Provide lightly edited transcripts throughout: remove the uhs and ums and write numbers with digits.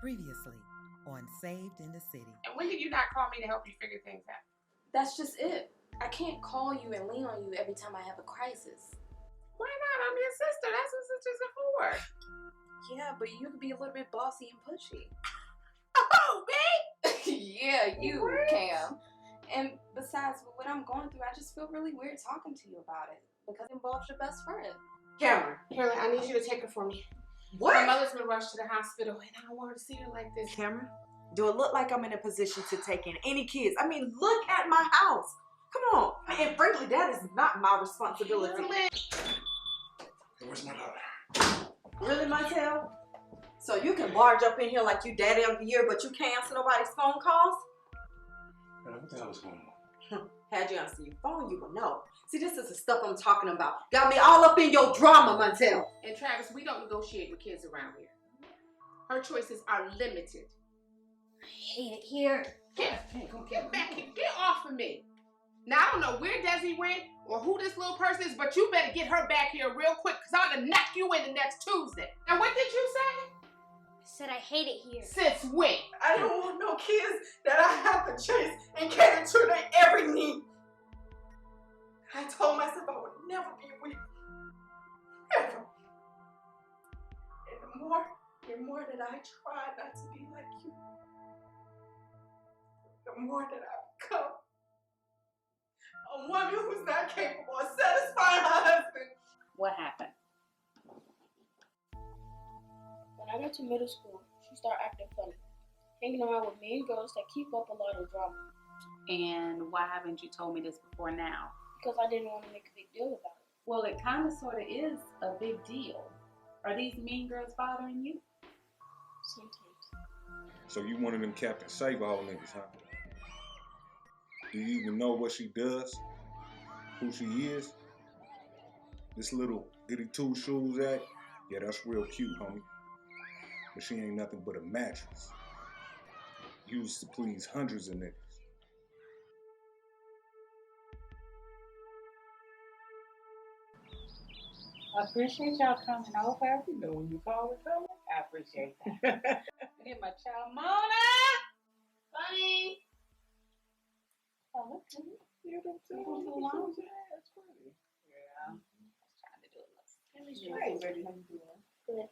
Previously on Saved in the City. And when did you not call me to help you figure things out? That's just it. I can't call you and lean on you every time I have a crisis. Why not? I'm your sister. That's what sisters are for. Yeah, but you could be a little bit bossy and pushy. Oh, babe! Yeah, you can. And besides, with what I'm going through, I just feel really weird talking to you about it because it involves your best friend. Cameron, Caroline, I need you to take her for me. What? My mother's been rushed to the hospital, and I don't want her to see her like this. Cameron, do it look like I'm in a position to take in any kids? I mean, look at my house. Come on. And frankly, that is not my responsibility. Caroline. Hey, where's my daughter? Really, Montel? So you can barge up in here like you daddy of the year, but you can't answer nobody's phone calls? What the hell is going on? Had you answer your phone, you would know. See, this is the stuff I'm talking about. Got me all up in your drama, Montel. And Travis, we don't negotiate with kids around here. Her choices are limited. I hate it here. Get back here. Get off of me. Now, I don't know where Desi went or who this little person is, but you better get her back here real quick because I'm going to knock you in the next Tuesday. Now, what did you say? I said I hate it here. Since when? I don't want no kids that I have to chase and cater to their every need. I told myself I would never be weak. Ever. And the more that I try not to be like you, the more that I become a woman who's not capable of satisfying her husband. What happened? When I got to middle school, she started acting funny, hanging around with mean girls that keep up a lot of drama. And why haven't you told me this before now? Because I didn't want to make a big deal about it. Well, it kind of sort of is a big deal. Are these mean girls bothering you? Sometimes. So you one of them Captain Save-All niggas, huh? Do you even know what she does? Who she is? This little itty two shoes at? Yeah, that's real cute, homie. But she ain't nothing but a mattress. Used to please hundreds of niggas. I appreciate y'all coming over. You know when you call it coming, I appreciate that. Get my child Mona! Funny! Oh, look at you. Yeah, them too long. That's pretty. Yeah. I was trying to do it. Hey, Ready? How you doing? Good.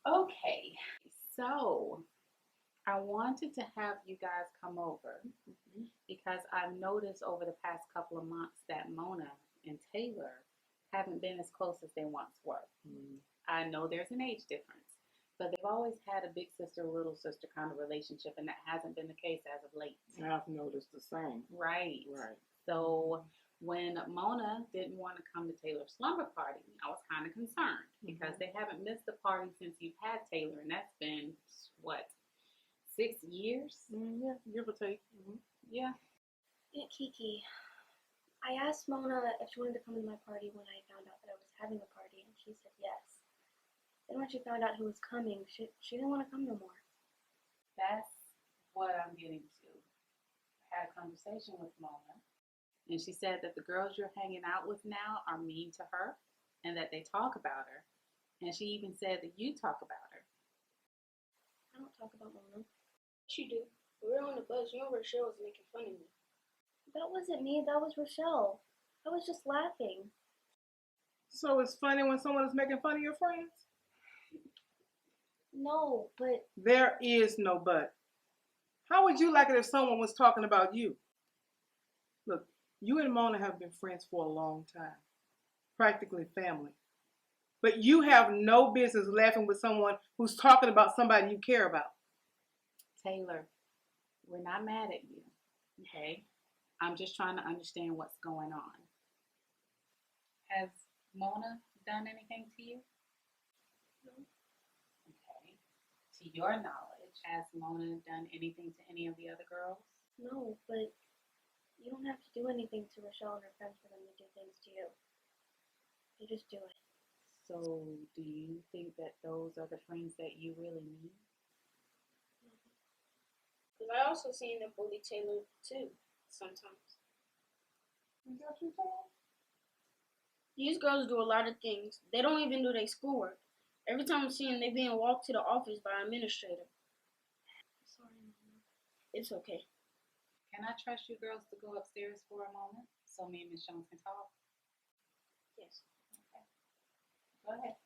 Okay, so I wanted to have you guys come over because I've noticed over the past couple of months that Mona and Taylor haven't been as close as they once were. I know there's an age difference, but they've always had a big sister, little sister kind of relationship, and that hasn't been the case as of late. I've noticed the same. Right. Right. So when Mona didn't want to come to Taylor's slumber party, I was kind of concerned because they haven't missed the party since you've had Taylor, and that's been, what, 6 years? Yeah, give or take. Yeah. Aunt Kiki, I asked Mona if she wanted to come to my party when I found out that I was having a party, and she said yes. Then when she found out who was coming, she didn't want to come no more. That's what I'm getting to. I had a conversation with Mona, and she said that the girls you're hanging out with now are mean to her and that they talk about her. And she even said that you talk about her. I don't talk about Mona. She do. We were on the bus. You know Rochelle was making fun of me. That wasn't me, that was Rochelle. I was just laughing. So it's funny when someone is making fun of your friends? No, but There is no but. How would you like it if someone was talking about you? Look, you and Mona have been friends for a long time. Practically family. But you have no business laughing with someone who's talking about somebody you care about. Taylor, we're not mad at you, okay? I'm just trying to understand what's going on. Has Mona done anything to you? No. Okay. To your knowledge, has Mona done anything to any of the other girls? no, but you don't have to do anything to Rochelle and her friends for them to do things to you. They just do it. So do you think that those are the friends that you really need? Because I also seen them bully Taylor too, sometimes. Is that your fault? These girls do a lot of things. They don't even do their schoolwork. Every time I see them, they being walked to the office by an administrator. It's okay. Can I trust you girls to go upstairs for a moment so me and Miss Jones can talk? Yes. Okay. Go ahead.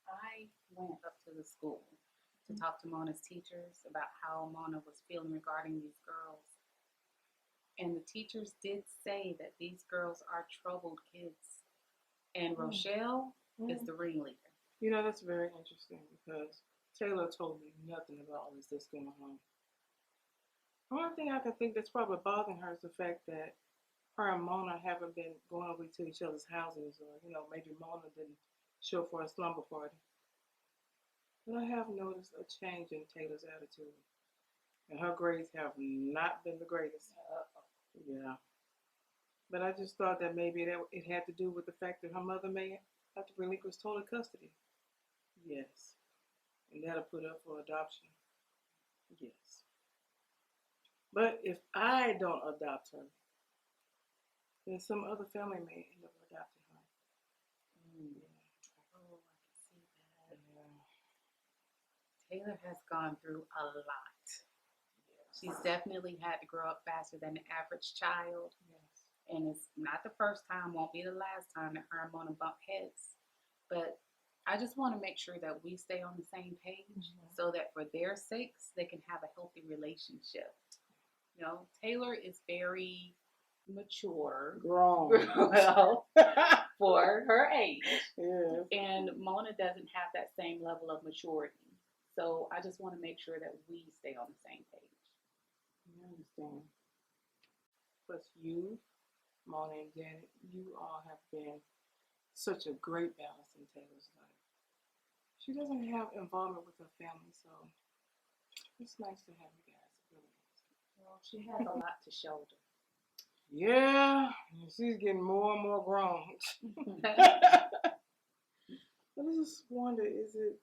I went up to the school to talk to Mona's teachers about how Mona was feeling regarding these girls. And the teachers did say that these girls are troubled kids. And Rochelle is the ringleader. You know, that's very interesting because Taylor told me nothing about all this going on. The only thing I can think that's probably bothering her is the fact that her and Mona haven't been going over to each other's houses, or, you know, maybe Mona didn't show for a slumber party. But I have noticed a change in Taylor's attitude. And her grades have not been the greatest. Yeah. But I just thought that maybe it had to do with the fact that her mother may have to relinquish total custody. Yes. And that'll put her for adoption. Yes. But if I don't adopt her, then some other family may end up adopting her. Yeah. Oh, I can see that. Taylor has gone through a lot. She's definitely had to grow up faster than the average child. Yes. And it's not the first time, won't be the last time that her and Mona bump heads. But I just want to make sure that we stay on the same page so that for their sakes, they can have a healthy relationship. You know, Taylor is very mature. Grown. Well, for her age. Yes. And Mona doesn't have that same level of maturity. So I just want to make sure that we stay on the same page. I understand. Plus you, Mona and Janet, you all have been such a great balance in Taylor's life. She doesn't have involvement with her family, so it's nice to have you guys. Really. Well, she has a lot to shoulder. Yeah, she's getting more and more grown. I just wonder, is it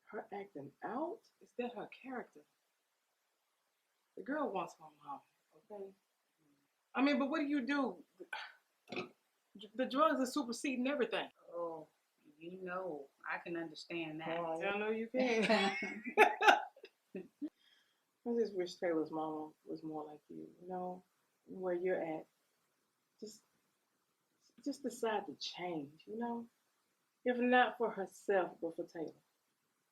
her acting out? Is that her character? The girl wants her mom, okay? I mean, but what do? The drugs are superseding everything. Oh, you know, I can understand that. I know you can. I just wish Taylor's mama was more like you know, where you're at. Just decide to change, you know? If not for herself, but for Taylor.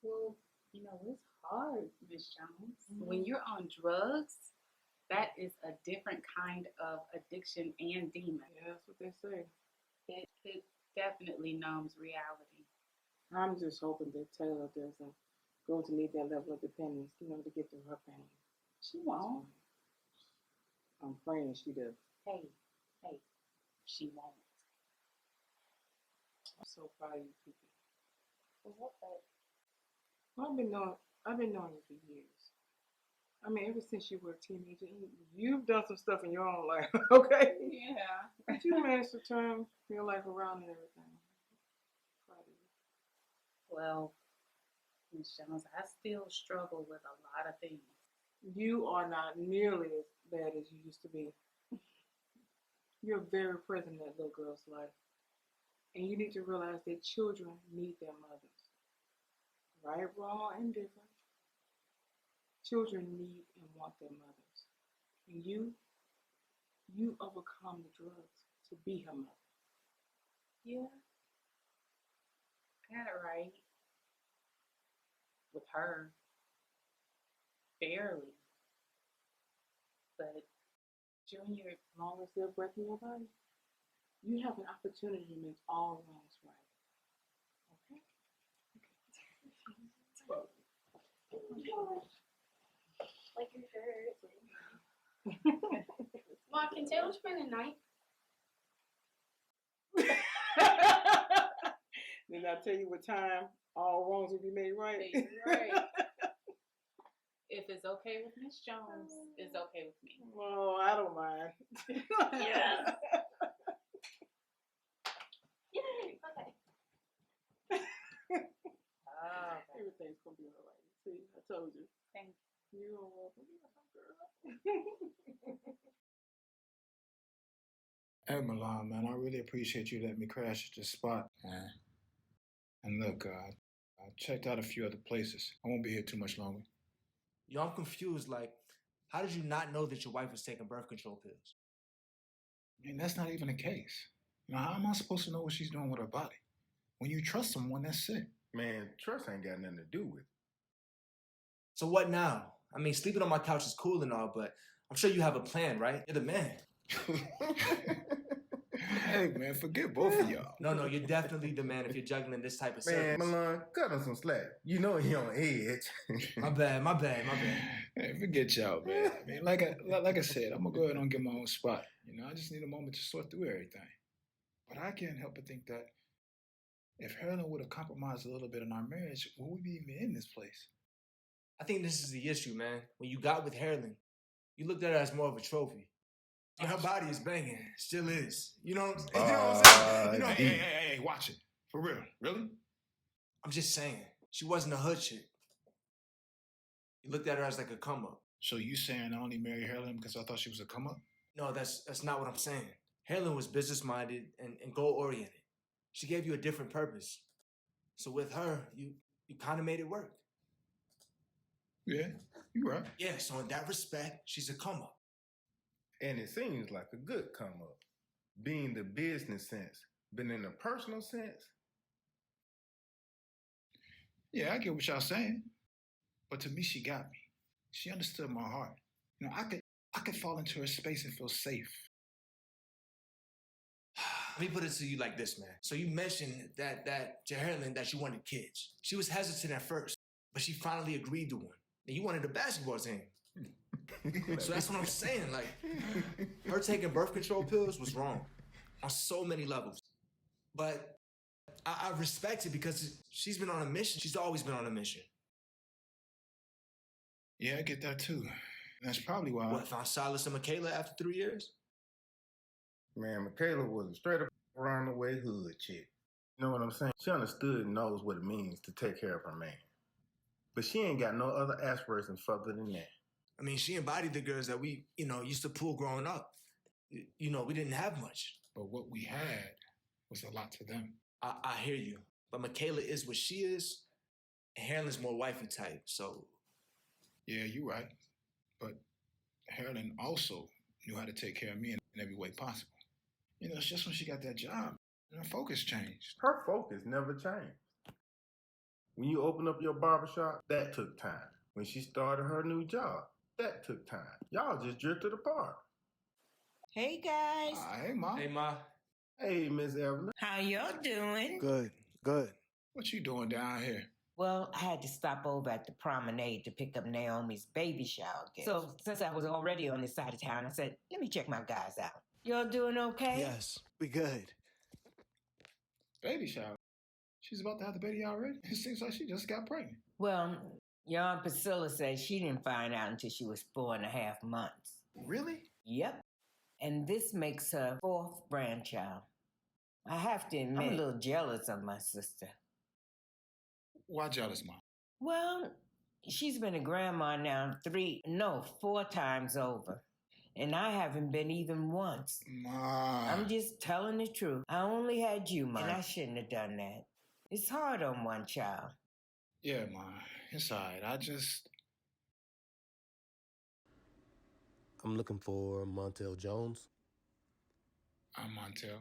Well, you know, it's hard, Miss Jones. When you're on drugs, that is a different kind of addiction and demon. Yeah, that's what they say. It definitely numbs reality. I'm just hoping that Taylor doesn't grow to need that level of dependence, you know, to get through her pain. She won't. I'm praying she does. Hey, she won't. I'm so proud of you, Kiki. For what? Well, I've been knowing you for years. I mean, ever since you were a teenager, you've done some stuff in your own life, okay? Yeah. But you managed to turn your life around and everything. Proud of you. Well, Miss Jones, I still struggle with a lot of things. You are not nearly as bad as you used to be. You're very present in that little girl's life. And you need to realize that children need their mothers. Right, wrong, and different. Children need and want their mothers. And you overcome the drugs to be her mother. Yeah. I got it right. With her. Barely. But Junior, As long as there's breath in your body, you have an opportunity to make all wrongs right. Okay? Like your shirt. Mom, can Taylor spend the night? Did I tell you what time all wrongs will be made right? right. If it's okay with Miss Jones, it's okay with me. Oh, I don't mind. Yes. Yay. Okay. Oh, Everything's gonna be all right. See, I told you. thank you. You're welcome. You're my girl. Hey, Milan, man, I really appreciate you letting me crash at your spot, man. And look, I checked out a few other places. I won't be here too much longer. Yo, I'm confused. Like, how did you not know that your wife was taking birth control pills? I mean, that's not even the case. How am I supposed to know what she's doing with her body? When you trust someone, that's it. Man, trust ain't got nothing to do with it. So what now? I mean, sleeping on my couch is cool and all, but I'm sure you have a plan, right? You're the man. Hey, man, forget both of y'all. No, you're definitely the man if you're juggling this type of Man, service. Milan, cut him some slack. You know he on edge. My bad. Hey, forget y'all, man. I mean, like I said, I'm gonna go ahead and get my own spot. I just need a moment to sort through everything. But I can't help but think that if Helen would have compromised a little bit in our marriage, would we be even in this place? I think this is the issue, man. When you got with Harlan, you looked at her as more of a trophy. Her body is banging, still is. You know what I'm saying? Hey, watch it. For real, really? I'm just saying, she wasn't a hood chick. You looked at her as like a come up. So you saying I only married Helen because I thought she was a come up? No, that's not what I'm saying. Harlan was business minded and goal oriented. She gave you a different purpose. So with her, you kind of made it work. Yeah, you're right. Yeah, so in that respect, she's a come up. And it seems like a good come up. Being the business sense, but in the personal sense. Yeah, I get what y'all saying. But to me, she got me. She understood my heart. I could fall into her space and feel safe. Let me put it to you like this, man. So you mentioned that to Harlan that you wanted kids. She was hesitant at first, but she finally agreed to one. And you wanted a basketball team. So that's what I'm saying. Like, her taking birth control pills was wrong on so many levels. But I respect it because she's been on a mission. She's always been on a mission. Yeah, I get that too. That's probably why. What, found solace in Michaela after 3 years? Man, Michaela was a straight up around the way hood chick. You know what I'm saying? She understood and knows what it means to take care of her man. But she ain't got no other aspirations further than that. I mean, she embodied the girls that we, used to pull growing up. We didn't have much. But what we had was a lot to them. I hear you. But Michaela is what she is, and Harlan's more wifey type, so... Yeah, you're right. But Harlan also knew how to take care of me in every way possible. It's just when she got that job, her focus changed. Her focus never changed. When you open up your barbershop, that took time. When she started her new job, that took time. Y'all just drifted apart. Hey, guys. Hey, Ma. Hey, Ma. Hey, Miss Evelyn. How y'all doing? Good. What you doing down here? Well, I had to stop over at the promenade to pick up Naomi's baby shower gift. So since I was already on this side of town, I said, let me check my guys out. Y'all doing okay? Yes, we good. Baby shower? She's about to have the baby already? It seems like she just got pregnant. Well, your Aunt Priscilla said she didn't find out until she was 4.5 months. Really? Yep. And this makes her 4th grandchild. I have to admit, I'm a little jealous of my sister. Why jealous, Mom? Well, she's been a grandma now 4 times over. And I haven't been even once. Ma. I'm just telling the truth. I only had you, Ma, and I shouldn't have done that. It's hard on one child. Yeah, Ma. It's all right. I'm looking for Montel Jones. I'm Montel.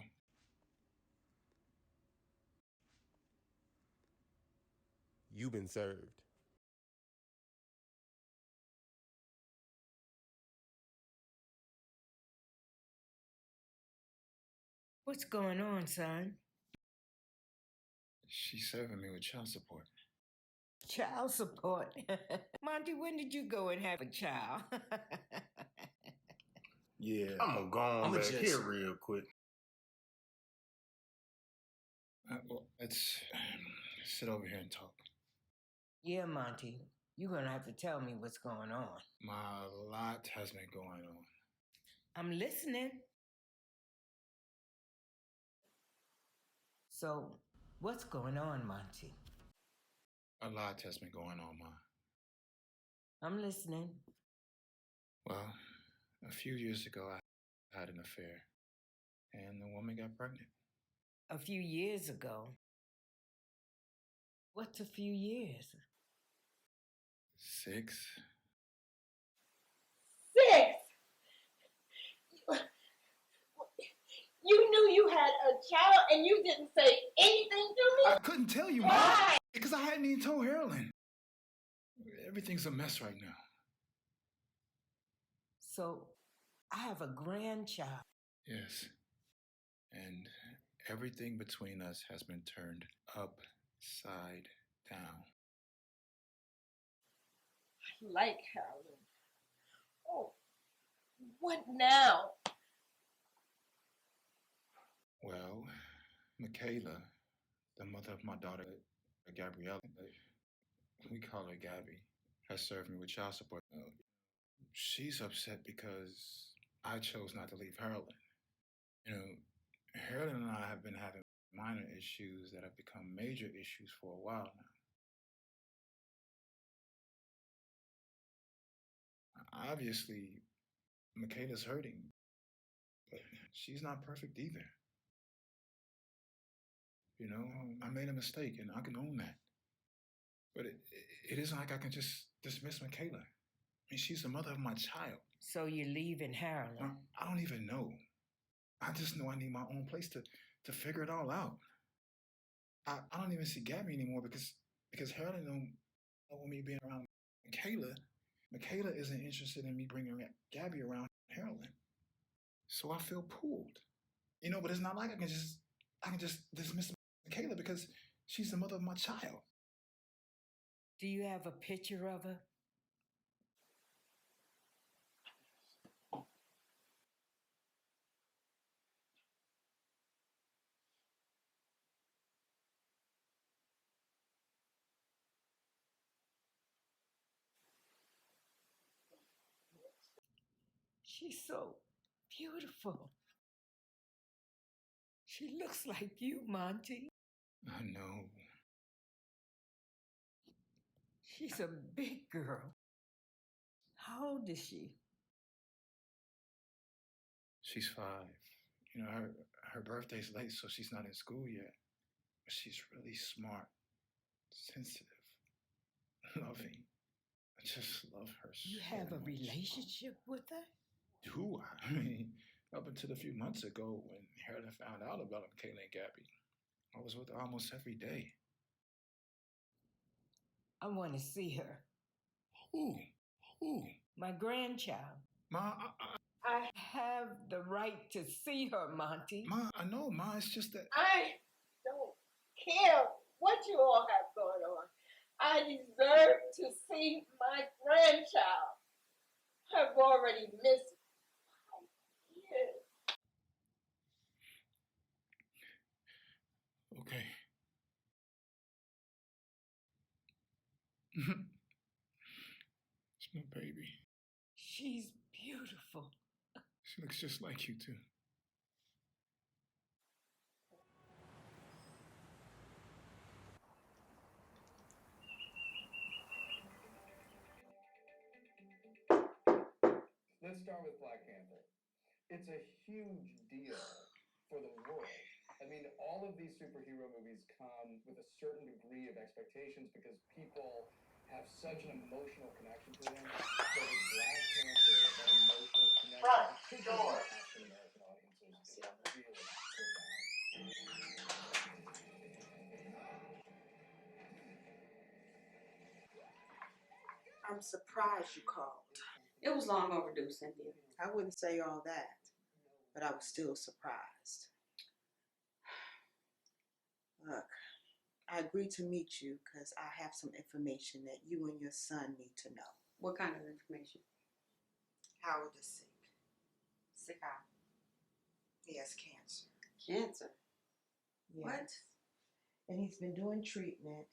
You've been served. What's going on, son? She's serving me with child support. Child support? Monty, when did you go and have a child? Yeah, I'm gonna go on back here real quick. Well, let's sit over here and talk. Yeah, Monty, you're gonna have to tell me what's going on. A lot has been going on. I'm listening. So, what's going on, Monty? A lot has been going on, Ma. I'm listening. Well, a few years ago, I had an affair. and the woman got pregnant. A few years ago. What's a few years? 6. 6! You knew you had a child and you didn't say anything to me? I couldn't tell you, Mom. Why? Because I hadn't even told Carolyn. Everything's a mess right now. So, I have a grandchild. Yes. And everything between us has been turned upside down. I like Carolyn. Oh, what now? Well, Michaela, the mother of my daughter, Gabriella, we call her Gabby, has served me with child support. She's upset because I chose not to leave Harlan. You know, Harlan and I have been having minor issues that have become major issues for a while now. Obviously, Michaela's hurting, but she's not perfect either. You know, I made a mistake and I can own that. But it isn't like I can just dismiss Michaela. I mean, she's the mother of my child. So you're leaving Harlan? I don't even know. I just know I need my own place to figure it all out. I don't even see Gabby anymore because Harlan don't want me being around Michaela. Michaela isn't interested in me bringing Gabby around Harlan. So I feel pulled. You know, but it's not like I can just dismiss Michaela because she's the mother of my child. Do you have a picture of her? She's so beautiful. She looks like you, Monty. I know. She's a big girl. How old is she? She's 5. You know, her birthday's late, so she's not in school yet. But she's really smart, sensitive, loving. I just love her so You have a much. relationship with her? Do I? I mean, up until a few months ago when Harlan found out about Michaela and Gabby, I was with her almost every day. I want to see her. Who? My grandchild. Ma, I have the right to see her, Monty. Ma, I know, Ma. It's just that I don't care what you all have going on. I deserve to see my grandchild. I've already missed 5 years. okay. It's my baby. She's beautiful. She looks just like you, too. Let's start with Black Panther. It's a huge deal for the world. I mean, all of these superhero movies come with a certain degree of expectations because people have such an emotional connection to them. So with Black Panther, that emotional connection, particularly with African American audiences, is really profound. I'm surprised you called. It was long overdue, Cynthia. I wouldn't say all that, but I was still surprised. Look, I agreed to meet you because I have some information that you and your son need to know. What kind of information? Howard is sick. Sick how? He has cancer. Cancer? Yes. What? And he's been doing treatment.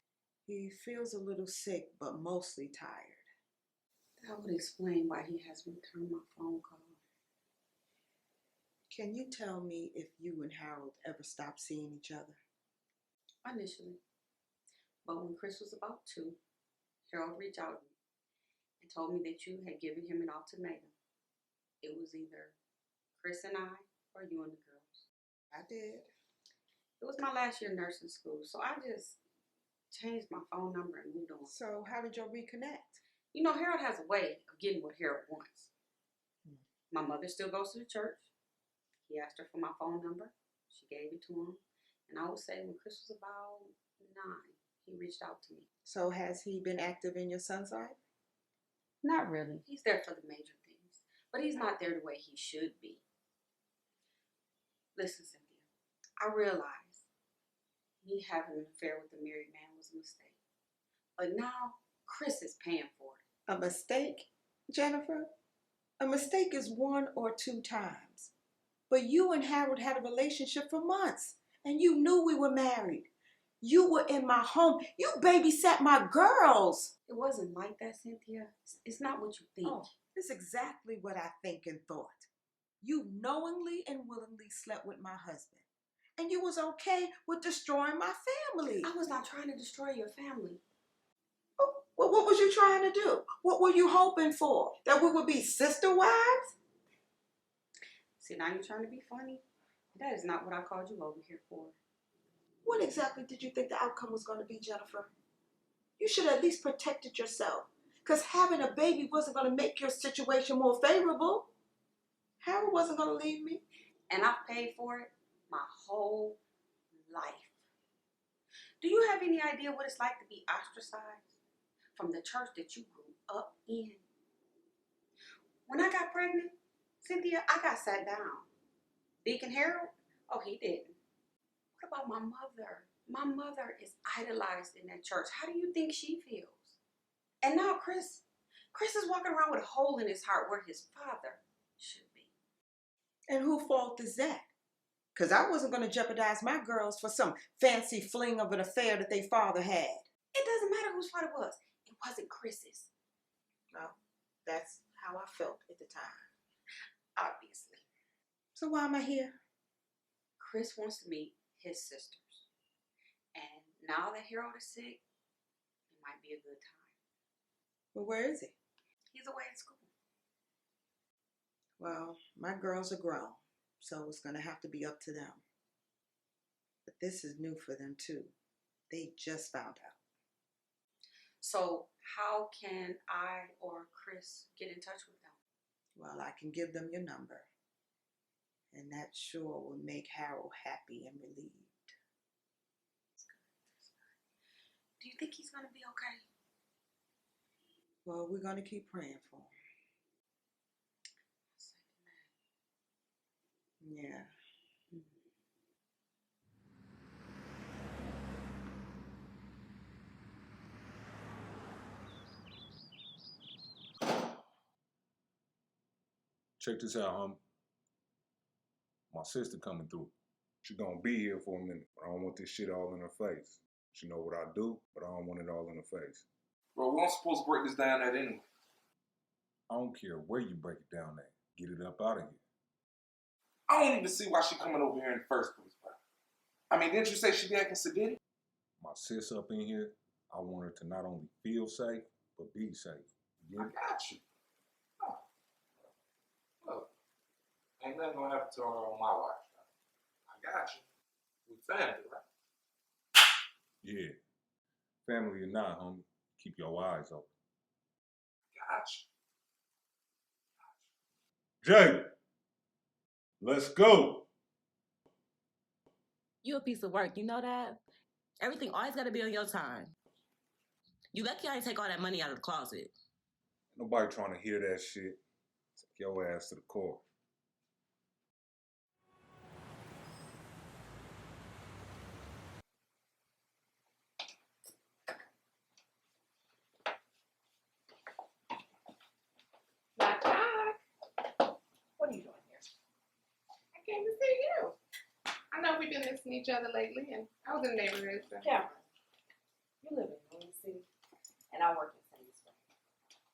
He feels a little sick, but mostly tired. That would explain why he hasn't returned my phone call. Can you tell me if you and Harold ever stopped seeing each other? Initially. But when Chris was about 2, Harold reached out to me and told me that you had given him an ultimatum. It was either Chris and I or you and the girls. I did. It was my last year in nursing school, so I just changed my phone number and moved on. So how did y'all reconnect? You know, Harold has a way of getting what Harold wants. My mother still goes to the church. He asked her for my phone number. She gave it to him. And I would say when Chris was about 9, he reached out to me. So has he been active in your son's life? Not really. He's there for the major things. But he's not there the way he should be. Listen, Cynthia, I realize me having an affair with a married man was a mistake. But now Chris is paying for it. A mistake, Jennifer? A mistake is 1 or 2 times. But you and Harold had a relationship for months, and you knew we were married. You were in my home. You babysat my girls. It wasn't like that, Cynthia. It's not what you think. Oh, it's exactly what I think and thought. You knowingly and willingly slept with my husband, and you was okay with destroying my family. I was not trying to destroy your family. Oh, well, what was you trying to do? What were you hoping for? That we would be sister wives? See, now you're trying to be funny. That is not what I called you over here for. What exactly did you think the outcome was going to be, Jennifer? You should have at least protected yourself, because having a baby wasn't going to make your situation more favorable. Harold wasn't going to leave me. And I've paid for it my whole life. Do you have any idea what it's like to be ostracized from the church that you grew up in? When I got pregnant, Cynthia, I got sat down. Deacon Harold? Oh, he didn't. What about my mother? My mother is idolized in that church. How do you think she feels? And now Chris is walking around with a hole in his heart where his father should be. And whose fault is that? Because I wasn't going to jeopardize my girls for some fancy fling of an affair that their father had. It doesn't matter whose fault it was. It wasn't Chris's. No, that's how I felt at the time. Obviously. So why am I here? Chris wants to meet his sisters. And now that Harold is sick, it might be a good time. Well, where is he? He's away at school. Well, my girls are grown, so it's going to have to be up to them. But this is new for them, too. They just found out. So how can I or Chris get in touch with them? Well, I can give them your number. And that sure will make Harold happy and relieved. Do you think he's going to be okay? Well, we're going to keep praying for him. Yeah. Check this out, homie. My sister coming through. She gonna be here for a minute, but I don't want this shit all in her face. She know what I do, but I don't want it all in her face. Bro, we aren't supposed to break this down at anyway. I don't care where you break it down at. Get it up out of here. I don't even see why she coming over here in the first place, bro. I mean, didn't you say she be acting sedity? My sis up in here, I want her to not only feel safe, but be safe. You I got you. Oh. Look, ain't nothing gonna happen to her on my watch. I got you. We family, right? Yeah. Family or not, homie, keep your eyes open. Got you. Jay, let's go. You a piece of work, you know that? Everything always gotta be on your time. You lucky I didn't take all that money out of the closet. Nobody trying to hear that shit. Take your ass to the court. Knock, knock. What are you doing here? I came to see you. I know we've been missing each other lately, and I was in the neighborhood. So. Cameron, you live in New City, and I work in Sandy Spring.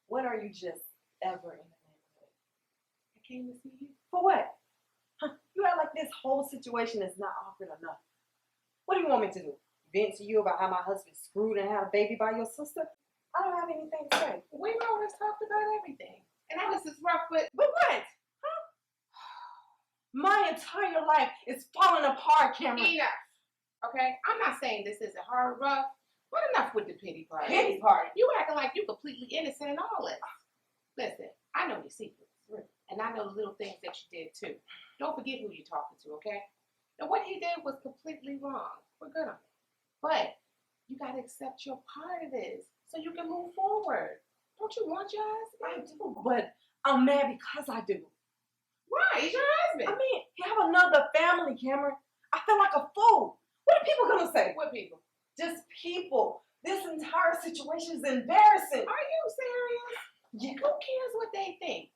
When are you just ever in the neighborhood? I came to see you. For what? Huh? You act like this whole situation is not awkward enough. What do you want me to do? Vent to you about how my husband screwed and had a baby by your sister? I don't have anything to say. We've always talked about everything. And I just is rough with... But what? Huh? My entire life is falling apart, Cameron. Enough. Okay? I'm not saying this isn't hard or rough, but enough with the pity party. Pity party? You acting like you completely innocent in all this. Listen, I know your secrets. And I know the little things that you did too. Don't forget who you're talking to, okay? And what he did was completely wrong. We're good on it. But you gotta accept your part of this so you can move forward. Don't you want your husband? I do, but I'm mad because I do. Why? He's your husband. I mean, you have another family, Cameron. I feel like a fool. What are people gonna say? What people? Just people. This entire situation is embarrassing. Are you serious? Yeah. Who cares what they think?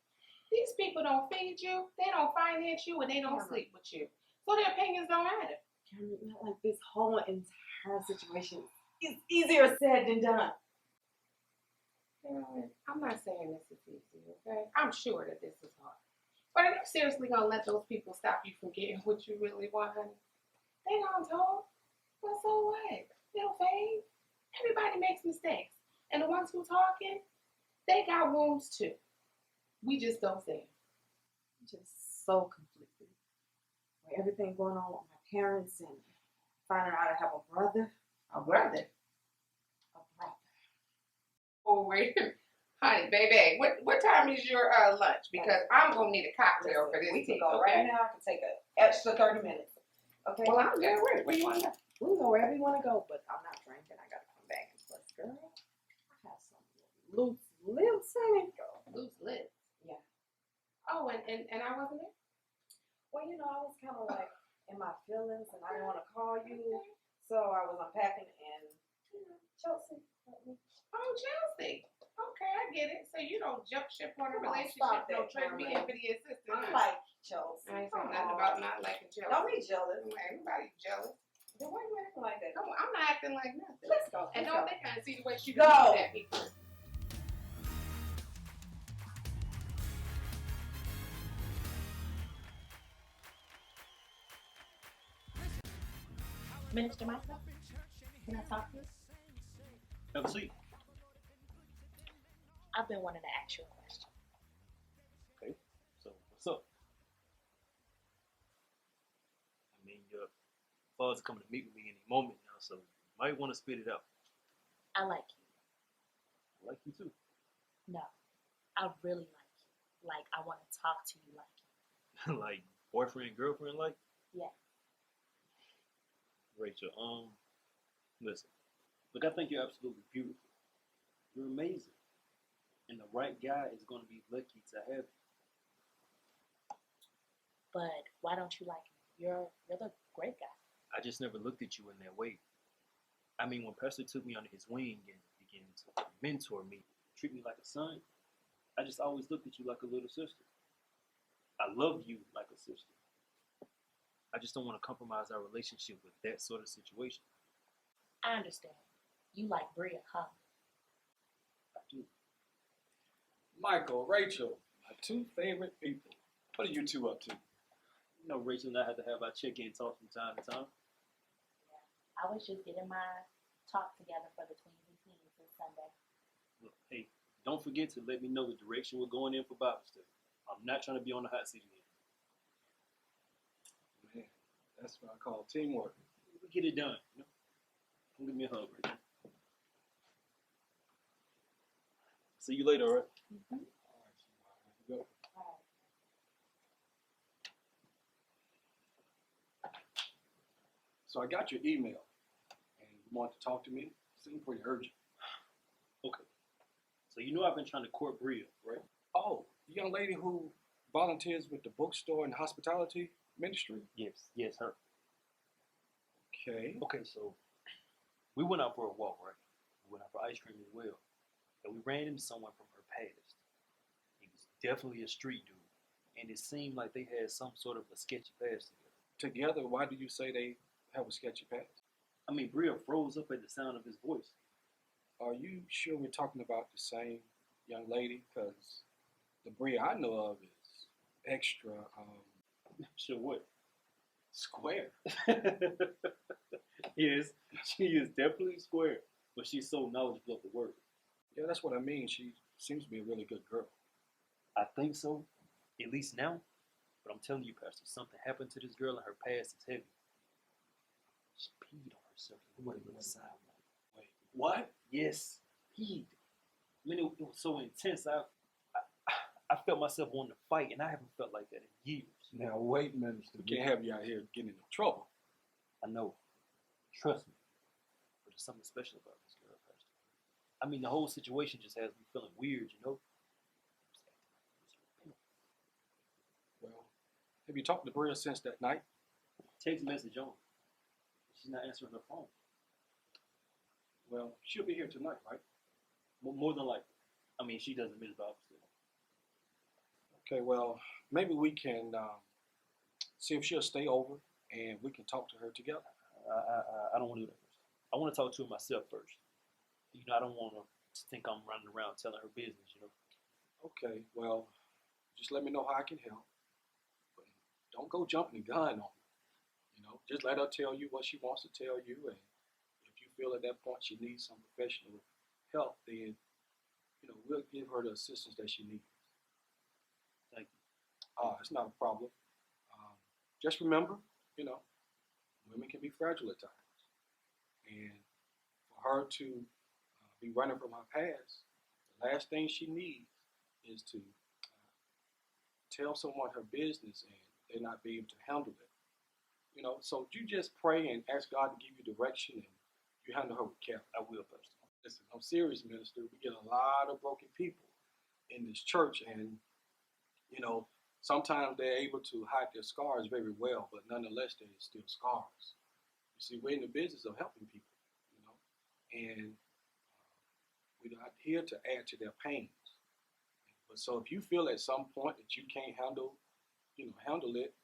These people don't feed you, they don't finance you, and they don't sleep with you. So their opinions don't matter. Cameron, not like this whole entire situation is easier said than done. I'm not saying this is easy, okay? I'm sure that this is hard. But are you seriously gonna let those people stop you from getting what you really want, honey? They don't talk. But so what? They'll fade. Everybody makes mistakes. And the ones who talking, they got wounds too. We just don't say it. Just so completely. With everything going on with my parents and finding out I have a brother. A brother? A brother. Oh, wait. Honey, baby, what time is your lunch? Because I'm going to need a cocktail for this. We can tea, go okay? right now. I can take an extra 30 minutes. Okay? Well, I'm good. Where you want to go? We can go wherever you want to go, but I'm not drinking. I got to come back. And plus, girl, I have some loose lips in it. Loose lips? Yeah. Oh, and I wasn't there? Well, you know, I was kind of like in my feelings and I didn't want to call you. So I was unpacking and, you know, Chelsea helped me. Oh, Chelsea. Okay, I get it. So you don't jump ship on a Come on, relationship. stop Don't that, trade me in Cameron. for the assistant. I like Chelsea. I ain't saying nothing about not liking Chelsea. Don't be jealous. Everybody jealous. Then why you acting like that? Come on, I'm not acting like nothing. Let's go. And Let's don't go. think I see the way she Go. looks at me. Minister Michael, can I talk to you? Have a seat. I've been wanting to ask you a question. Okay, so what's up? I mean, your father's coming to meet with me any moment now, so you might want to spit it out. I like you. I like you too. No, I really like you. Like, I want to talk to you like you. Like boyfriend, girlfriend, like? Yeah. Rachel, listen. Look, I think you're absolutely beautiful. You're amazing. And the right guy is going to be lucky to have you. But why don't you like me? You're the great guy. I just never looked at you in that way. I mean, when Pastor took me under his wing and began to mentor me, treat me like a son, I just always looked at you like a little sister. I love you like a sister. I just don't want to compromise our relationship with that sort of situation. I understand. You like Bria, huh? I do. Michael, Rachel, my two favorite people. What are you two up to? You know, Rachel and I have to have our check-in talk from time to time. Yeah. I was just getting my talk together for the Tweens and Teens this Sunday. Look, hey, don't forget to let me know the direction we're going in for Bible study. I'm not trying to be on the hot seat again. Man, that's what I call teamwork. We get it done, you know? Come give me a hug, Rachel. See you later, all right? Mm-hmm. All right, go. So I got your email, and you want to talk to me? Seemed pretty urgent. Okay. So you know I've been trying to court Bria, right? Oh, the young lady who volunteers with the bookstore and hospitality ministry? Yes, her. Okay. Okay, so we went out for a walk, right? We went out for ice cream as well. And we ran into someone from her past. He was definitely a street dude. And it seemed like they had some sort of a sketchy past together. Together? Why do you say they have a sketchy past? I mean, Bria froze up at the sound of his voice. Are you sure we're talking about the same young lady? Because the Bria I know of is extra, Sure what? square. Yes, she is definitely square, but she's so knowledgeable of the word. Yeah, that's what I mean. She seems to be a really good girl. I think so, at least now. But I'm telling you, Pastor, something happened to this girl and her past is heavy. She peed on herself and put it in the sidewalk. Wait, what? Yes, peed. I mean, it was so intense. I felt myself wanting to fight, and I haven't felt like that in years. Now, wait, minister. We can't have you out here getting into trouble. I know. Trust me. But there's something special about this girl, Pastor. I mean, the whole situation just has me feeling weird, you know? Well, have you talked to Bria since that night? Text message on. She's not answering her phone. Well, she'll be here tonight, right? More than likely. I mean, she doesn't miss Bible study. Okay, well, maybe we can see if she'll stay over and we can talk to her together. I don't want to do that first. I want to talk to her myself first. You know, I don't want her to think I'm running around telling her business, you know. Okay, well, just let me know how I can help. But don't go jumping the gun on me. You know, just let her tell you what she wants to tell you, and if you feel at that point she needs some professional help, then, you know, we'll give her the assistance that she needs. Thank you. It's not a problem. Just remember, you know, women can be fragile at times. And for her to be running from her past, the last thing she needs is to tell someone her business and they not be able to handle it. You know, so you just pray and ask God to give you direction and you handle her with care. I will, Pastor. Listen, I'm serious, minister. We get a lot of broken people in this church, and, you know, sometimes they're able to hide their scars very well, but nonetheless, they're still scars. You see, we're in the business of helping people, you know, and we're not here to add to their pains. But so if you feel at some point that you can't handle it,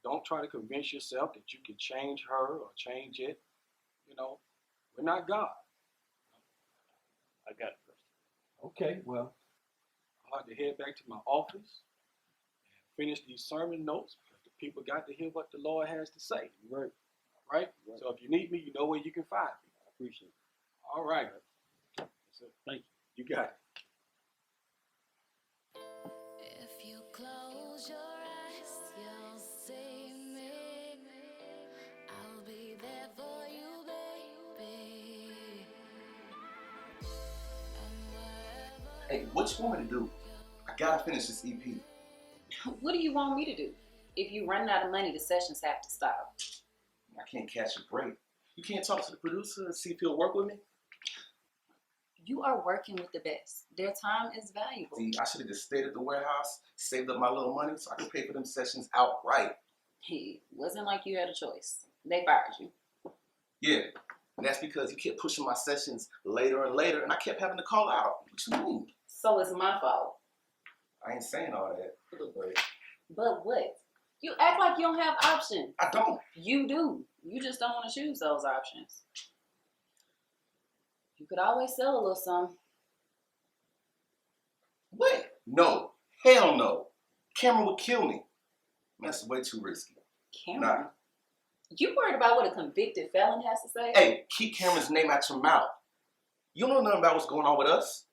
don't try to convince yourself that you can change her or change it. You know, we're not God. I got it, Pastor. Okay, well, I'll have to head back to my office and finish these sermon notes because the people got to hear what the Lord has to say. Right. Right? So if you need me, you know where you can find me. I appreciate it. All right. So, thank you. You got it. If you close your eyes, you'll see me. I'll be there for you, baby. Hey, what you want me to do? I gotta finish this EP. What do you want me to do? If you run out of money, the sessions have to stop. I can't catch a break. You can't talk to the producer and see if he'll work with me? You are working with the best. Their time is valuable. See, I should have just stayed at the warehouse, saved up my little money so I could pay for them sessions outright. It wasn't like you had a choice. They fired you. Yeah, and that's because you kept pushing my sessions later and later, and I kept having to call out. What you mean? So it's my fault. I ain't saying all that. But what? You act like you don't have options. I don't. You do. You just don't want to choose those options. You could always sell a little something. What? No. Hell no. Cameron would kill me. That's way too risky. Cameron? Nah. You worried about what a convicted felon has to say? Hey, keep Cameron's name out your mouth. You don't know nothing about what's going on with us.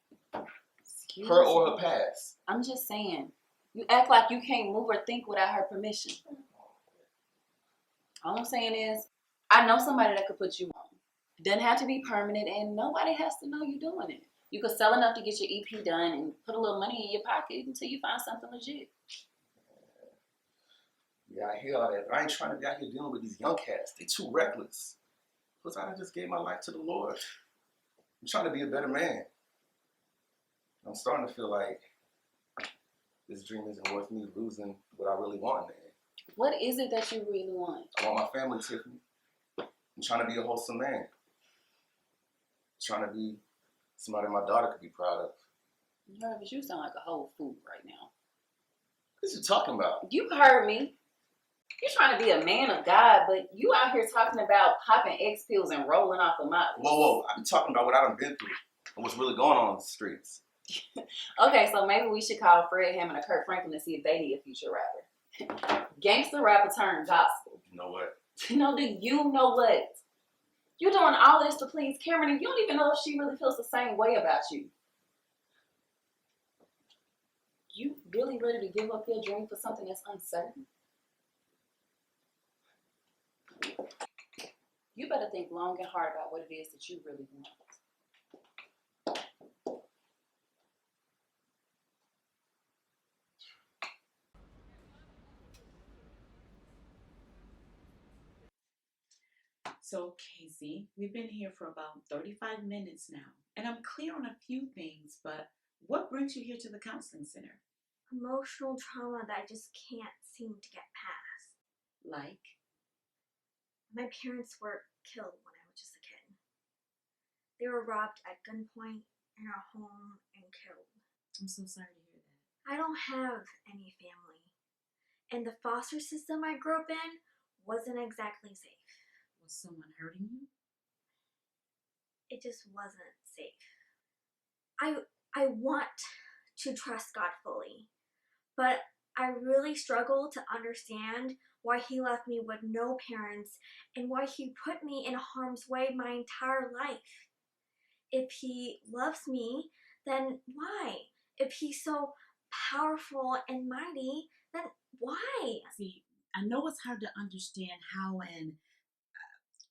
Excuse her or me. her past. I'm just saying. You act like you can't move or think without her permission. All I'm saying is, I know somebody that could put you on. Doesn't have to be permanent, and nobody has to know you're doing it. You could sell enough to get your EP done and put a little money in your pocket until you find something legit. Yeah, I hear all that, but I ain't trying to be out here dealing with these young cats. They too reckless. Plus, I just gave my life to the Lord. I'm trying to be a better man. I'm starting to feel like this dream isn't worth me losing what I really want, man. What is it that you really want? I want my family, Tiffany. I'm trying to be a wholesome man. Trying to be somebody my daughter could be proud of. Jarvis, you sound like a whole fool right now. What you talking about? You heard me. You're trying to be a man of God, but you out here talking about popping X pills and rolling off the mountain. Whoa, I be talking about what I done been through and what's really going on in the streets. Okay, so maybe we should call Fred Hammond or Kirk Franklin to see if they need a future rapper. Gangster rapper turned gospel. You know what? Do you know what? You're doing all this to please Cameron, and you don't even know if she really feels the same way about you. You really ready to give up your dream for something that's uncertain? You better think long and hard about what it is that you really want. So, Casey, we've been here for about 35 minutes now, and I'm clear on a few things, but what brings you here to the counseling center? Emotional trauma that I just can't seem to get past. Like? My parents were killed when I was just a kid. They were robbed at gunpoint in our home and killed. I'm so sorry to hear that. I don't have any family. And the foster system I grew up in wasn't exactly safe. Was someone hurting you? It just wasn't safe. I want to trust God fully, but I really struggle to understand why he left me with no parents and why he put me in harm's way my entire life. If he loves me, then why? If he's so powerful and mighty, then why? See, I know it's hard to understand how an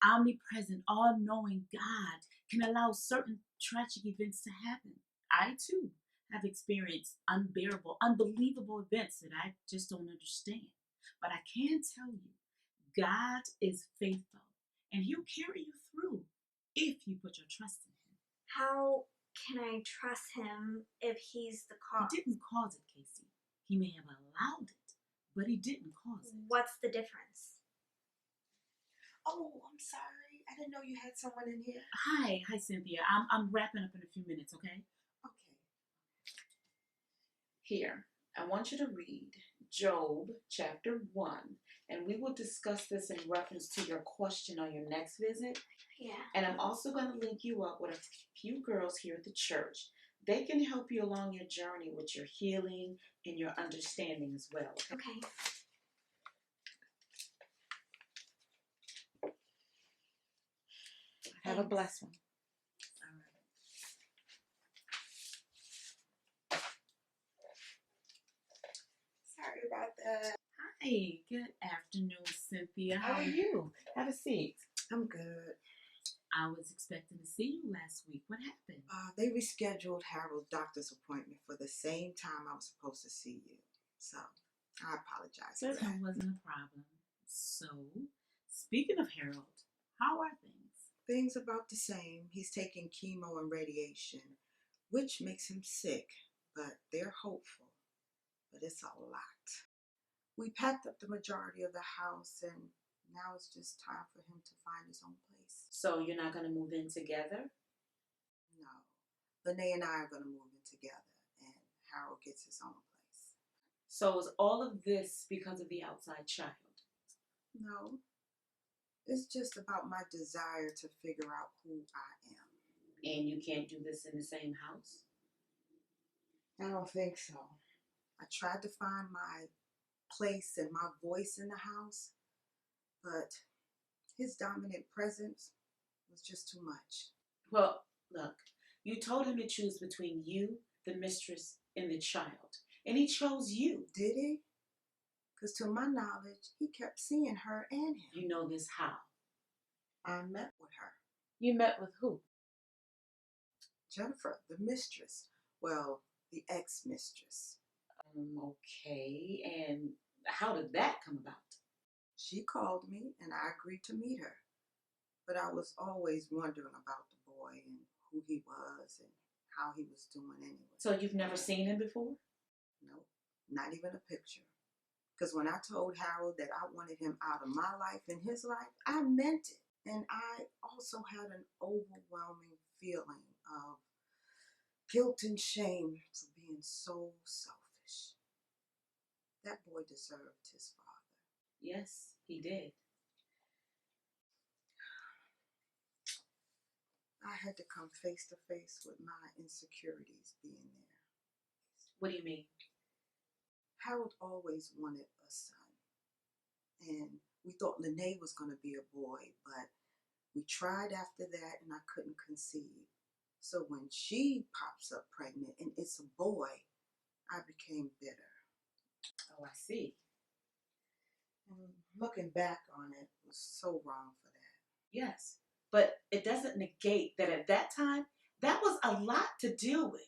omnipresent, all-knowing God can allow certain tragic events to happen. I, too, have experienced unbearable, unbelievable events that I just don't understand. But I can tell you, God is faithful, and he'll carry you through if you put your trust in him. How can I trust him if he's the cause? He didn't cause it, Casey. He may have allowed it, but he didn't cause it. What's the difference? Oh, I'm sorry. I didn't know you had someone in here. Hi, Cynthia. I'm wrapping up in a few minutes, okay? Okay. Here, I want you to read Job chapter 1, and we will discuss this in reference to your question on your next visit. Yeah. And I'm also going to link you up with a few girls here at the church. They can help you along your journey with your healing and your understanding as well. Okay. Have a blessed one. Sorry about that. Hi, good afternoon, Cynthia. How are you? Have a seat. I'm good. I was expecting to see you last week. What happened? They rescheduled Harold's doctor's appointment for the same time I was supposed to see you. So, I apologize for that. That wasn't a problem. So, speaking of Harold, how are things? Things about the same. He's taking chemo and radiation, which makes him sick, but they're hopeful. But it's a lot. We packed up the majority of the house, and now it's just time for him to find his own place. So you're not going to move in together? No. Lene and I are going to move in together, and Harold gets his own place. So is all of this because of the outside child? No. It's just about my desire to figure out who I am. And you can't do this in the same house? I don't think so. I tried to find my place and my voice in the house, but his dominant presence was just too much. Well, look, you told him to choose between you, the mistress, and the child, and he chose you. Did he? Because to my knowledge, he kept seeing her and him. You know this how? I met with her. You met with who? Jennifer, the mistress. Well, the ex-mistress. Okay, and how did that come about? She called me and I agreed to meet her. But I was always wondering about the boy and who he was and how he was doing anyway. So you've never seen him before? Nope, not even a picture. Because when I told Harold that I wanted him out of my life and his life, I meant it. And I also had an overwhelming feeling of guilt and shame for being so selfish. That boy deserved his father. Yes, he did. I had to come face to face with my insecurities being there. What do you mean? Harold always wanted a son. And we thought Lene was going to be a boy, but we tried after that and I couldn't conceive. So when she pops up pregnant and it's a boy, I became bitter. Oh, I see. And looking back on it was so wrong for that. Yes, but it doesn't negate that at that time, that was a lot to deal with.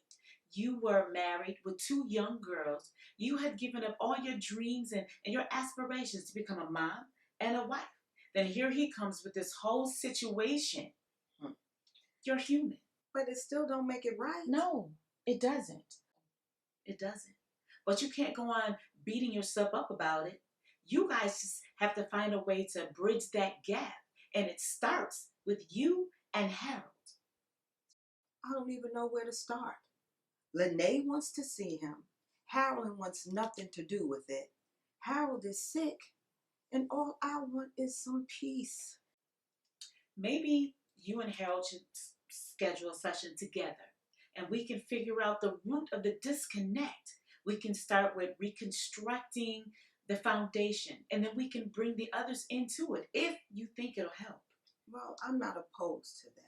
You were married with 2 young girls. You had given up all your dreams and your aspirations to become a mom and a wife. Then here he comes with this whole situation. You're human. But it still don't make it right. No, it doesn't. It doesn't. But you can't go on beating yourself up about it. You guys just have to find a way to bridge that gap. And it starts with you and Harold. I don't even know where to start. Lene wants to see him. Harold wants nothing to do with it. Harold is sick, and all I want is some peace. Maybe you and Harold should schedule a session together, and we can figure out the root of the disconnect. We can start with reconstructing the foundation, and then we can bring the others into it if you think it'll help. Well, I'm not opposed to that.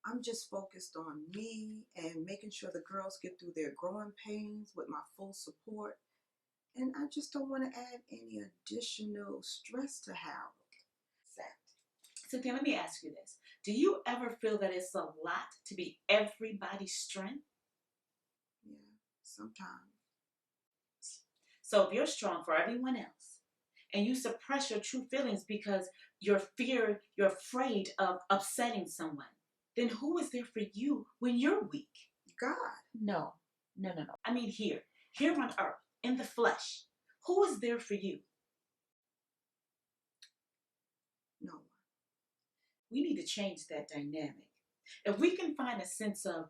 I'm just focused on me and making sure the girls get through their growing pains with my full support. And I just don't want to add any additional stress to Harold. Cynthia, let me ask you this. Do you ever feel that it's a lot to be everybody's strength? Yeah, sometimes. So if you're strong for everyone else, and you suppress your true feelings because you're afraid of upsetting someone, then who is there for you when you're weak? God. No. I mean here on earth, in the flesh. Who is there for you? No one. We need to change that dynamic. If we can find a sense of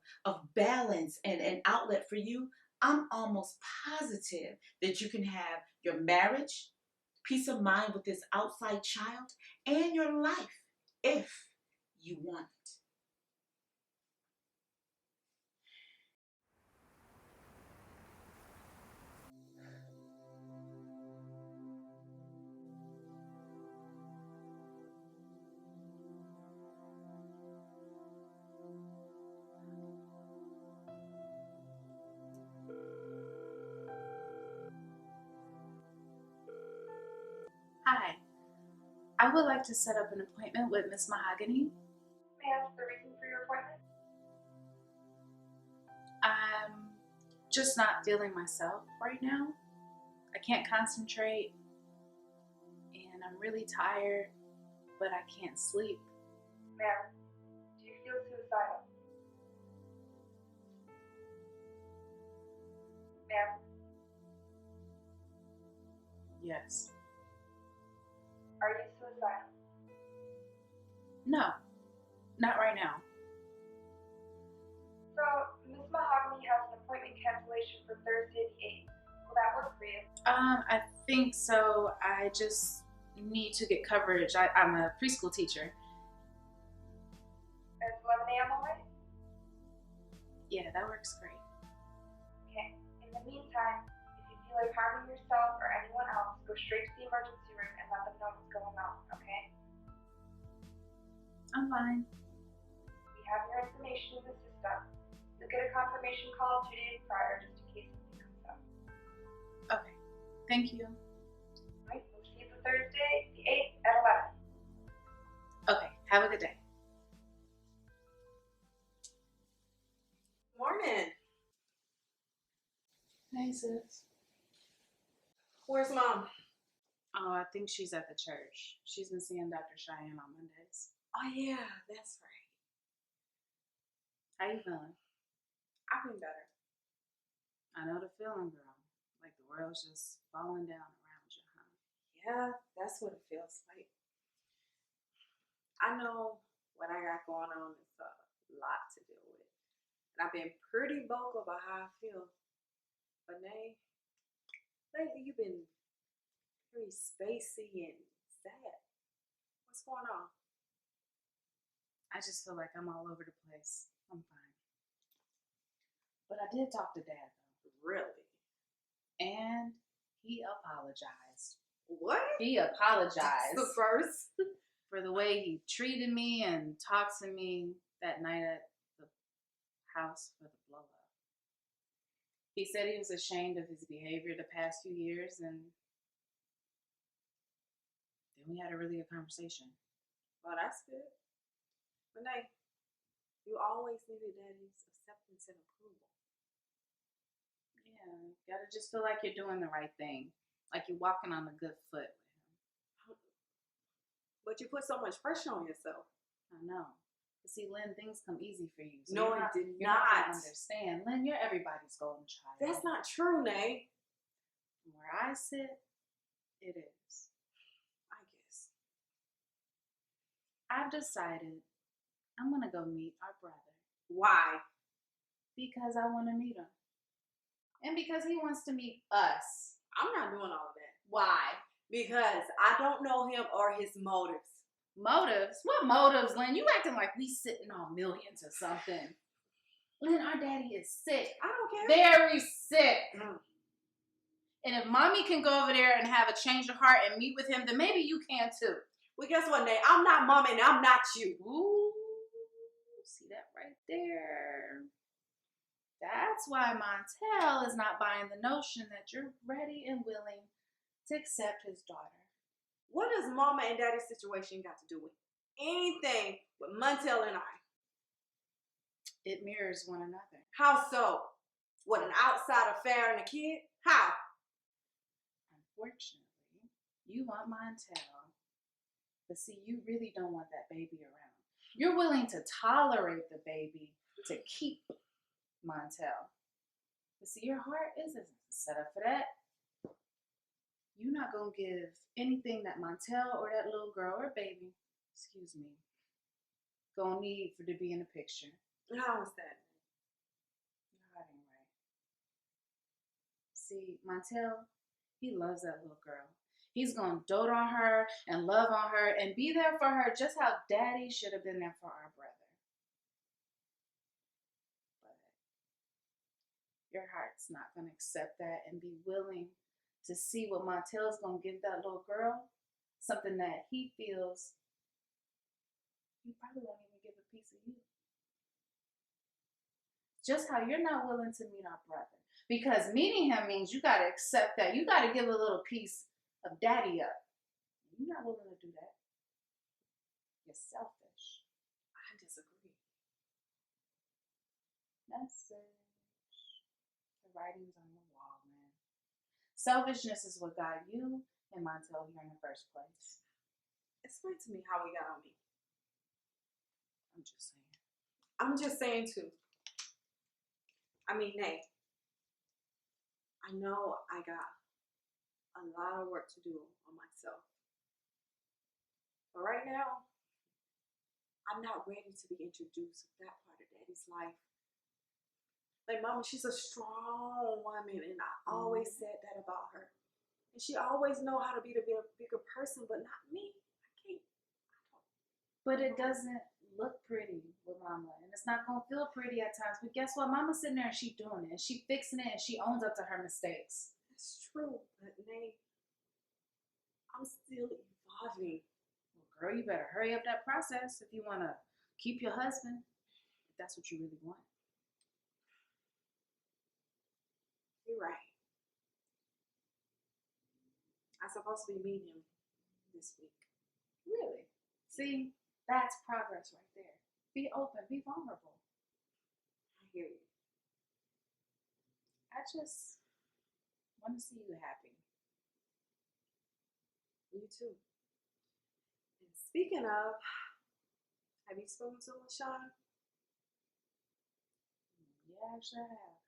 balance and an outlet for you, I'm almost positive that you can have your marriage, peace of mind with this outside child, and your life if you want it. Hi. I would like to set up an appointment with Miss Mahogany. May I ask the reason for your appointment? I'm just not feeling myself right now. I can't concentrate, and I'm really tired, but I can't sleep. Ma'am, do you feel suicidal? Ma'am? Yes. Are you suicidal? No, not right now. So, Miss Mahogany has an appointment cancellation for Thursday the 8th. Will that work for you? I think so. I just need to get coverage. I'm a preschool teacher. Is 11 a.m. alright? Yeah, that works great. Okay. In the meantime, if you feel like harming yourself or anyone else, go straight to the emergency room and let them know what's going on, okay? I'm fine. We have your information in the system. You'll get a confirmation call 2 days prior just in case something comes up. Okay. Thank you. Alright, we'll see you for Thursday, the 8th at 11. Okay. Have a good day. Morning. Hey, sis. Where's Mom? Oh, I think she's at the church. She's been seeing Dr. Cheyenne on Mondays. Oh, yeah, that's right. How you feeling? I've been better. I know the feeling, girl. Like the world's just falling down around you, huh? Yeah, that's what it feels like. I know what I got going on is a lot to deal with. And I've been pretty vocal about how I feel. But Nay, lately you've been very spacey and sad. What's going on? I just feel like I'm all over the place. I'm fine. But I did talk to Dad, though. Really? And he apologized. What? He apologized. That's the first. For the way he treated me and talked to me that night at the house for the blow up. He said he was ashamed of his behavior the past few years, and then we had a really good conversation. Well, that's good. Renee, you always needed Daddy's acceptance and approval. Yeah, you gotta just feel like you're doing the right thing, like you're walking on a good foot with him. But you put so much pressure on yourself. I know. But see, Lynn, things come easy for you. So No, you're it did you're not not. gonna understand. Lynn, you're everybody's golden child. That's not true, Nay. From where I sit, it is. I guess. I've decided I'm gonna go meet our brother. Why? Because I want to meet him. And because he wants to meet us. I'm not doing all of that. Why? Because I don't know him or his motives. Motives? What motives, Lynn? You acting like we sitting on millions or something. Lynn, our daddy is sick. I don't care. Very sick. And if mommy can go over there and have a change of heart and meet with him, then maybe you can too. Well, guess what, Nate? I'm not mommy and I'm not you. Ooh, see that right there. That's why Montel is not buying the notion that you're ready and willing to accept his daughter. What does mama and daddy's situation got to do with anything with Montel and I? It mirrors one another. How so? What, an outside affair and a kid? How? Unfortunately, you want Montel, but see, you really don't want that baby around. You're willing to tolerate the baby to keep Montel. But see, your heart isn't set up for that. You're not going to give anything that Montel or that little girl or baby, gonna need for to be in the picture. How is that? Your heart ain't right. See, Montel, he loves that little girl. He's gonna dote on her and love on her and be there for her just how Daddy should have been there for our brother. But your heart's not gonna accept that and be willing to see what Montel's gonna give that little girl, something that he feels he probably won't even give a piece of you. Just how you're not willing to meet our brother. Because meeting him means you gotta accept that. You gotta give a little piece of Daddy up. You're not willing to do that. You're selfish. I disagree. Message. The writing's on the wall, man. Selfishness is what got you and Montel here in the first place. Explain to me how we got on me. I'm just saying. I'm just saying too. I mean, Nate, I know I got a lot of work to do on myself. But right now, I'm not ready to be introduced to that part of Daddy's life. Like, Mama, she's a strong woman, and I always said that about her. And she always know how to be a bigger person, but not me. I can't. But it doesn't look pretty with Mama, and it's not gonna feel pretty at times. But guess what? Mama's sitting there and she doing it, and she fixing it, and she owns up to her mistakes. It's true, but Nate, I'm still evolving. Well, girl, you better hurry up that process if you want to keep your husband, if that's what you really want. You're right. I'm supposed to be meeting him this week. Really? See, that's progress right there. Be open, be vulnerable. I hear you. I just want to see you happy. You too. And speaking of, have you spoken to LaShawn? Yeah, actually I have.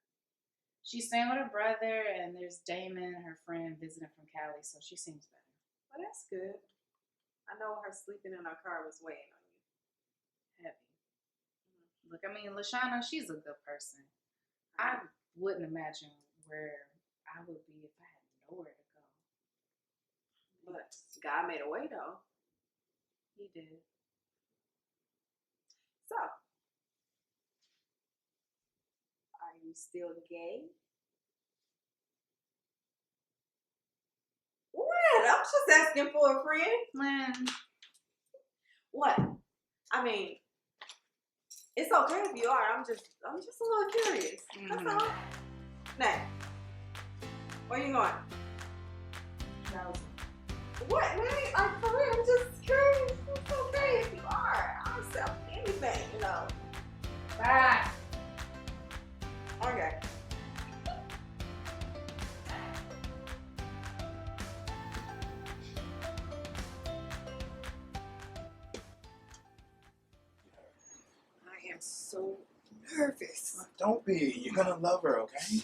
She's staying with her brother, and there's Damon, her friend, visiting from Cali, so she seems better. Well, that's good. I know her sleeping in her car was weighing on you. Heavy. Look, I mean, Lashana, she's a good person. I wouldn't imagine where I would be if I had nowhere to go. But God made a way, though. He did. So, are you still gay? What? I'm just asking for a friend. Lynn. What? I mean, it's okay if you are. I'm just a little curious. That's all. Now, where you going? What, man? Like, for real, I'm just curious. It's okay if you are. I'll accept anything, you know. Bye. Okay. I am so nervous. Don't be. You're gonna love her, okay?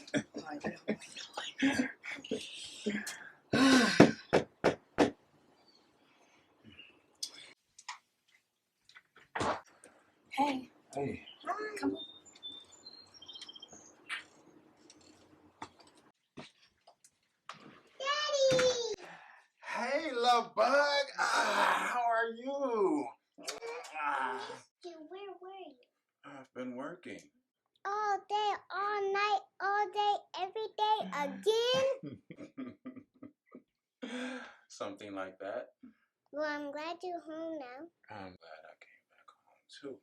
Hey. Hey. Hi. Come on. Hey, love bug. How are you? Where were you? I've been working. All day, all night, all day, every day, again? Something like that. Well, I'm glad you're home now. I'm glad I came back home too.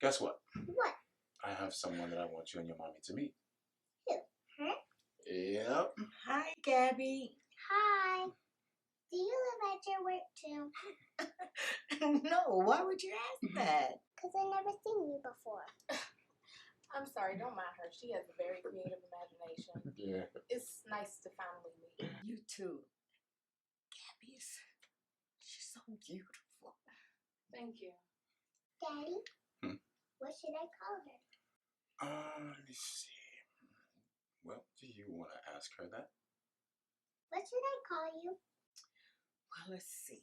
Guess what? What? I have someone that I want you and your mommy to meet. Who? Her? Yep. Hi, Gabby. Hi. Do you live at your work too? No, why would you ask that? Because I've never seen you before. I'm sorry, don't mind her. She has a very creative imagination. Yeah. It's nice to finally meet. You too. Gabby is, she's so beautiful. Thank you. Daddy, what should I call her? Let me see. Well, do you want to ask her that? What should I call you? Well, let's see.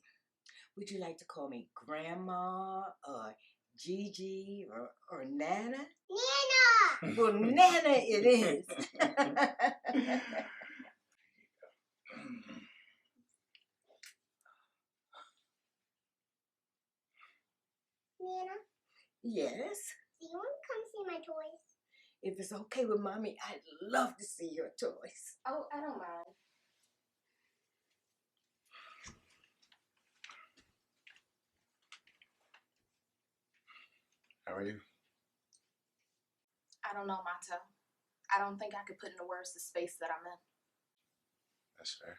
Would you like to call me Grandma or Gigi or Nana? Nana! Well, Nana it is. Nana? Yes? Do you want to come see my toys? If it's okay with Mommy, I'd love to see your toys. Oh, I don't mind. How are you? I don't know, Mato. I don't think I could put into words the space that I'm in. That's fair.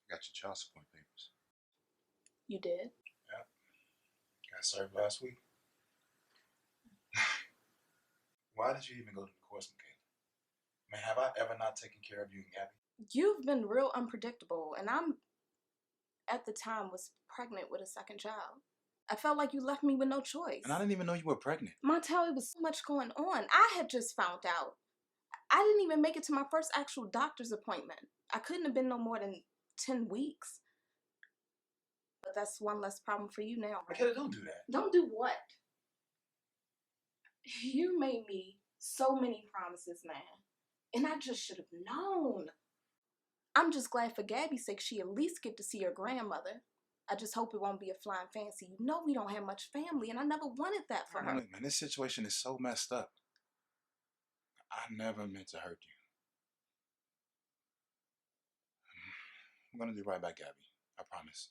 Got your child support papers. You did? Yep. Got served last week. Why did you even go to the course, Michaela? I mean, have I ever not taken care of you and Gabby? You've been real unpredictable, and I'm, at the time, was pregnant with a second child. I felt like you left me with no choice. And I didn't even know you were pregnant. Montel, it was so much going on. I had just found out. I didn't even make it to my first actual doctor's appointment. I couldn't have been no more than 10 weeks. But that's one less problem for you now. Michaela, don't do that. Don't do what? You made me so many promises, man. And I just should have known. I'm just glad for Gabby's sake she at least get to see her grandmother. I just hope it won't be a flying fancy. You know we don't have much family, and I never wanted that for her. Look, man, this situation is so messed up. I never meant to hurt you. I'm gonna do right by Gabby. I promise.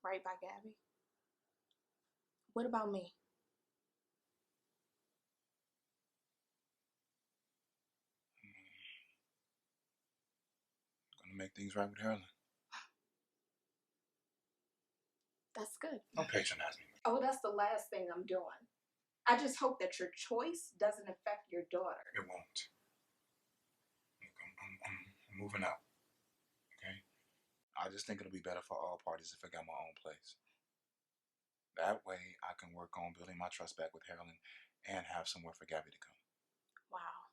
Right by Gabby? What about me? Gonna make things right with Harlan. That's good. Don't patronize me. Oh, that's the last thing I'm doing. I just hope that your choice doesn't affect your daughter. It won't. Look, I'm moving out. Okay? I just think it'll be better for all parties if I got my own place. That way I can work on building my trust back with Harlan and have somewhere for Gabby to come. Wow.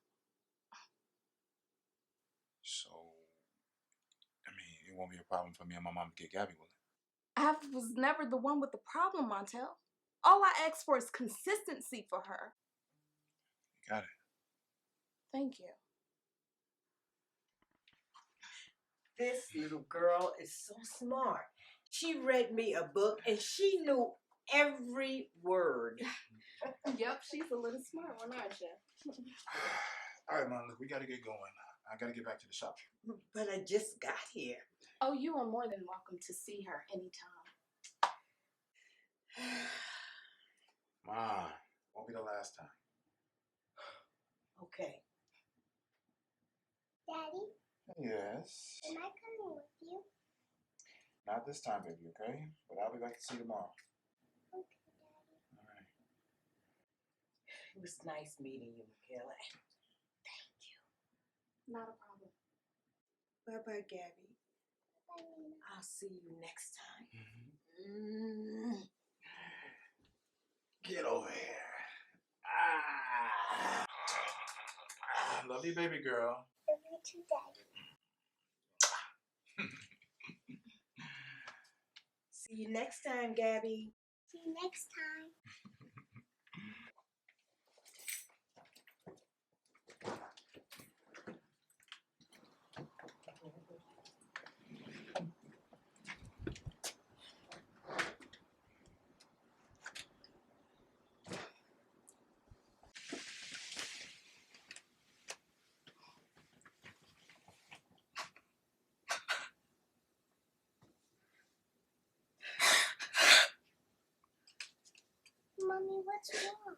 So, I mean, it won't be a problem for me and my mom to get Gabby, will it? I was never the one with the problem, Montel. All I asked for is consistency for her. You got it. Thank you. This little girl is so smart. She read me a book and she knew every word. Yep, she's a little smart one, aren't you? All right, Mom, look, we got to get going. I gotta get back to the shop. But I just got here. Oh, you are more than welcome to see her anytime. Ma, won't be the last time. Okay. Daddy, Yes. am I coming with you? Not this time, baby, okay? But I'll be back to see you tomorrow. Okay, Daddy. All right. It was nice meeting you, Michaela. Not a problem. Bye-bye, Gabby. Bye, Nina. I'll see you next time. Get over here. Love you, baby girl. Love you too, Daddy. See you next time, Gabby. See you next time. Mommy, what's wrong?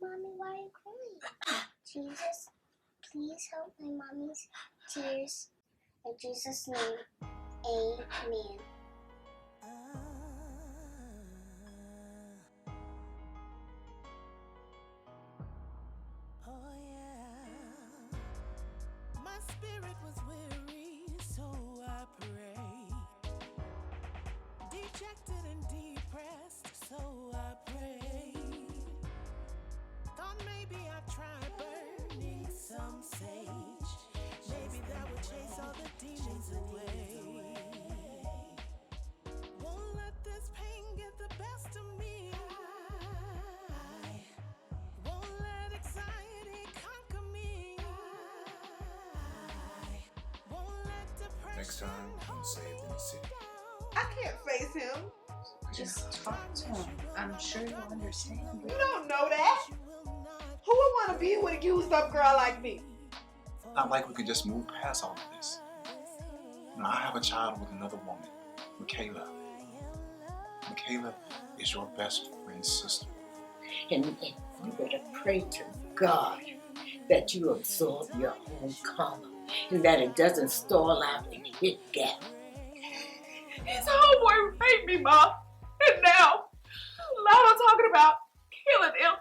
Mommy, why are you crying? Jesus, please help my mommy's tears. In Jesus' name, amen. Oh yeah, my spirit was weary, so I prayed. Dejected and depressed, so I prayed. Thought maybe I'd try burning some sage. Maybe that would chase all the demons away. Won't let this pain get the best of me. Won't let anxiety conquer me. Won't let depression. Next time, I'm saved in the city. I can't face him. Just talk to him. I'm sure you'll understand. You don't know that. Who would want to be with a used up girl like me? Not like we could just move past all of this. You know, I have a child with another woman, Michaela. Michaela is your best friend's sister. And you better pray to God that you absorb your own karma and that it doesn't stall out and hit Gabby. His homeboy raped me, Ma. And now, Lala talking about killing him.